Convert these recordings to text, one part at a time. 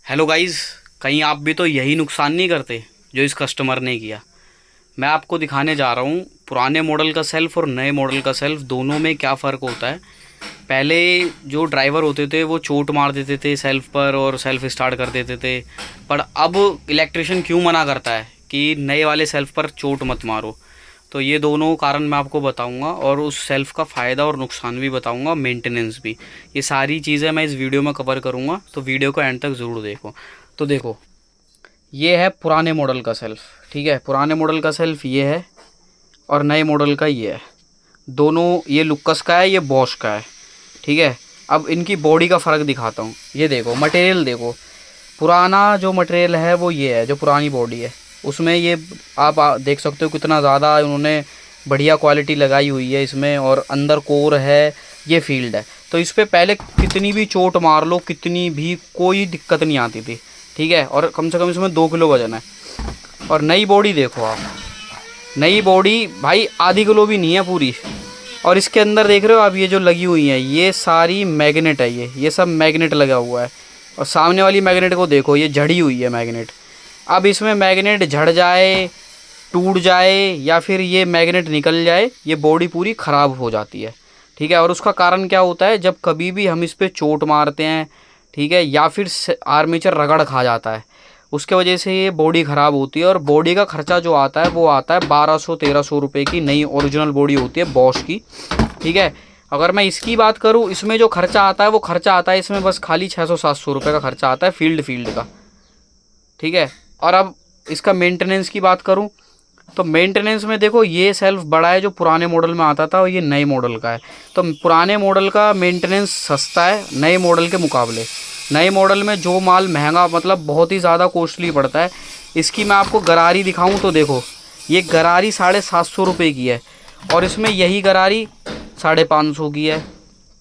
Hello guys, कहीं आप भी तो यही नुकसान नहीं करते जो इस कस्टमर ने किया। मैं आपको दिखाने जा रहा हूँ पुराने मॉडल का सेल्फ़ और नए मॉडल का सेल्फ़ दोनों में क्या फ़र्क होता है। पहले जो ड्राइवर होते थे वो चोट मार देते थे सेल्फ़ पर और सेल्फ़ स्टार्ट कर देते थे, पर अब इलेक्ट्रिशियन क्यों मना करता है कि नए वाले सेल्फ़ पर चोट मत मारो। तो ये दोनों कारण मैं आपको बताऊंगा और उस सेल्फ़ का फ़ायदा और नुकसान भी बताऊंगा, मेंटेनेंस भी। ये सारी चीज़ें मैं इस वीडियो में कवर करूंगा, तो वीडियो को एंड तक ज़रूर देखो। तो देखो, ये है पुराने मॉडल का सेल्फ़। ठीक है, पुराने मॉडल का सेल्फ़ ये है और नए मॉडल का ये है। दोनों, ये लुक्कस का है, ये बॉश का है। ठीक है, अब इनकी बॉडी का फ़र्क दिखाता हूँ। ये देखो, मटेरियल देखो। पुराना जो मटेरियल है वो ये है, जो पुरानी बॉडी है उसमें ये आप देख सकते हो कितना ज़्यादा उन्होंने बढ़िया क्वालिटी लगाई हुई है इसमें, और अंदर कोर है, ये फील्ड है। तो इस पर पहले कितनी भी चोट मार लो, कितनी भी, कोई दिक्कत नहीं आती थी। ठीक है, और कम से कम इसमें 2 किलो वजन है। और नई बॉडी देखो आप, नई बॉडी भाई आधी किलो भी नहीं है पूरी। और इसके अंदर देख रहे हो आप, ये जो लगी हुई है ये सारी मैग्नेट है, ये सब मैग्नेट लगा हुआ है। और सामने वाली मैग्नेट को देखो, ये झड़ी हुई है मैग्नेट। अब इसमें मैग्नेट झड़ जाए, टूट जाए, या फिर ये मैग्नेट निकल जाए, ये बॉडी पूरी ख़राब हो जाती है। ठीक है, और उसका कारण क्या होता है, जब कभी भी हम इस पर चोट मारते हैं, ठीक है, या फिर आर्मेचर रगड़ खा जाता है, उसके वजह से ये बॉडी ख़राब होती है। और बॉडी का खर्चा जो आता है वो आता है 1200-1300 रुपये की नई ओरिजिनल बॉडी होती है बॉश की। ठीक है, अगर मैं इसकी बात करूँ, इसमें जो खर्चा आता है वो खर्चा आता है इसमें बस खाली 600-700 रुपये का खर्चा आता है फील्ड का। ठीक है, और अब इसका मेंटेनेंस की बात करूँ तो मेंटेनेंस में देखो, ये सेल्फ बड़ा है जो पुराने मॉडल में आता था और ये नए मॉडल का है। तो पुराने मॉडल का मेंटेनेंस सस्ता है नए मॉडल के मुकाबले। नए मॉडल में जो माल महंगा, मतलब बहुत ही ज़्यादा कॉस्टली पड़ता है। इसकी मैं आपको गरारी दिखाऊं तो देखो, ये गरारी 750 रुपये की है, और इसमें यही गरारी 550 की है।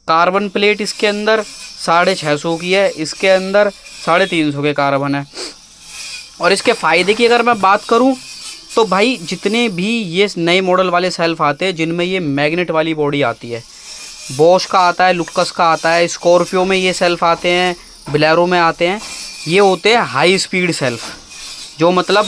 कार्बन प्लेट इसके अंदर 650 की है, इसके अंदर 350 के कार्बन है। और इसके फ़ायदे की अगर मैं बात करूं तो भाई, जितने भी ये नए मॉडल वाले सेल्फ आते हैं जिनमें ये मैग्नेट वाली बॉडी आती है, बॉश का आता है, लुक्कस का आता है, स्कॉर्पियो में ये सेल्फ आते हैं, बिलेरो में आते हैं, ये होते हैं हाई स्पीड सेल्फ, जो मतलब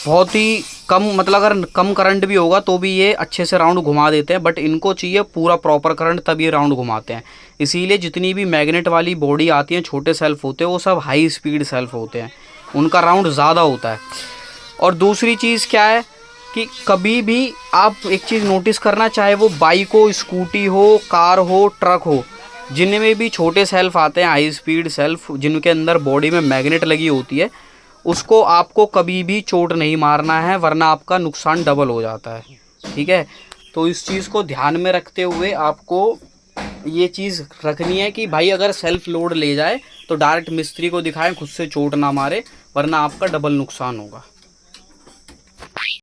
बहुत ही कम, मतलब अगर कम करंट भी होगा तो भी ये अच्छे से राउंड घुमा देते हैं। बट इनको चाहिए पूरा प्रॉपर करंट, तब ये राउंड घुमाते हैं। इसीलिए जितनी भी मैग्नेट वाली बॉडी आती हैं, छोटे सेल्फ होते हैं, वो सब हाई स्पीड सेल्फ होते हैं, उनका राउंड ज़्यादा होता है। और दूसरी चीज़ क्या है कि कभी भी आप एक चीज़ नोटिस करना, चाहे वो बाइक हो, स्कूटी हो, कार हो, ट्रक हो, जिनमें भी छोटे सेल्फ आते हैं हाई स्पीड सेल्फ, जिनके अंदर बॉडी में मैग्नेट लगी होती है, उसको आपको कभी भी चोट नहीं मारना है, वरना आपका नुकसान डबल हो जाता है। ठीक है, तो इस चीज़ को ध्यान में रखते हुए आपको ये चीज़ रखनी है कि भाई अगर सेल्फ लोड ले जाए तो डायरेक्ट मिस्त्री को दिखाएं, खुद से चोट ना मारे, वरना आपका डबल नुकसान होगा।